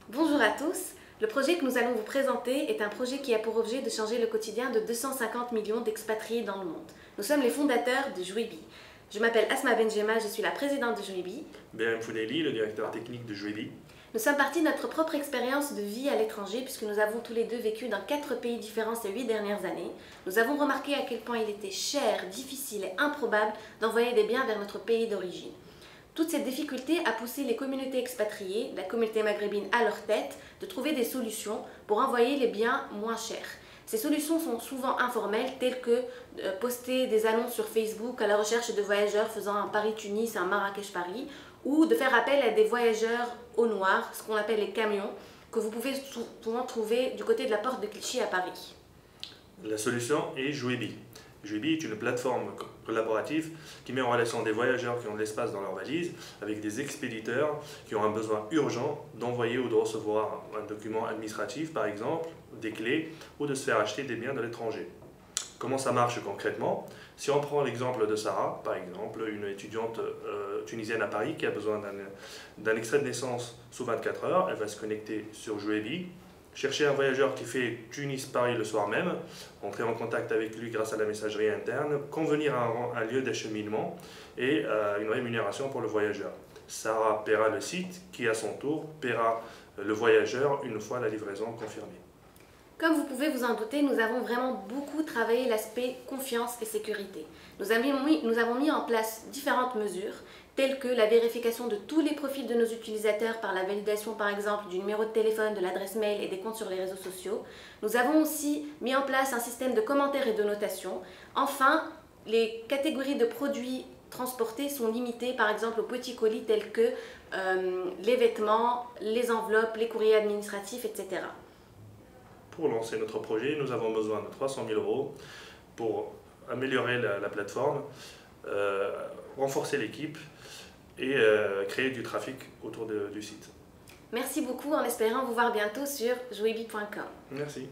Bonjour à tous, le projet que nous allons vous présenter est un projet qui a pour objet de changer le quotidien de 250 millions d'expatriés dans le monde. Nous sommes les fondateurs de Jouibi. Je m'appelle Asma Benjema, je suis la présidente de Jouibi. Berem Foudeli, le directeur technique de Jouibi. Nous sommes partis de notre propre expérience de vie à l'étranger puisque nous avons tous les deux vécu dans 4 pays différents ces 8 dernières années. Nous avons remarqué à quel point il était cher, difficile et improbable d'envoyer des biens vers notre pays d'origine. Toute cette difficulté a poussé les communautés expatriées, la communauté maghrébine à leur tête, de trouver des solutions pour envoyer les biens moins chers. Ces solutions sont souvent informelles, telles que poster des annonces sur Facebook à la recherche de voyageurs faisant un Paris-Tunis, un Marrakech-Paris, ou de faire appel à des voyageurs au noir, ce qu'on appelle les camions, que vous pouvez souvent trouver du côté de la porte de Clichy à Paris. La solution est Jouibi. Jouibi est une plateforme collaborative qui met en relation des voyageurs qui ont de l'espace dans leur valise avec des expéditeurs qui ont un besoin urgent d'envoyer ou de recevoir un document administratif, par exemple, des clés, ou de se faire acheter des biens de l'étranger. Comment ça marche concrètement? Si on prend l'exemple de Sarah, par exemple, une étudiante tunisienne à Paris qui a besoin d'un extrait de naissance sous 24 heures, elle va se connecter sur Jouibi, chercher un voyageur qui fait Tunis-Paris le soir même, entrer en contact avec lui grâce à la messagerie interne, convenir un lieu d'acheminement et une rémunération pour le voyageur. Sarah paiera le site qui, à son tour, paiera le voyageur une fois la livraison confirmée. Comme vous pouvez vous en douter, nous avons vraiment beaucoup travaillé l'aspect confiance et sécurité. Nous avons mis en place différentes mesures, telles que la vérification de tous les profils de nos utilisateurs par la validation par exemple du numéro de téléphone, de l'adresse mail et des comptes sur les réseaux sociaux. Nous avons aussi mis en place un système de commentaires et de notation. Enfin, les catégories de produits transportés sont limitées par exemple aux petits colis tels que les vêtements, les enveloppes, les courriers administratifs, etc. Pour lancer notre projet, nous avons besoin de 300 000 € pour améliorer la plateforme, renforcer l'équipe et créer du trafic autour du site. Merci beaucoup en espérant vous voir bientôt sur jouibi.com. Merci.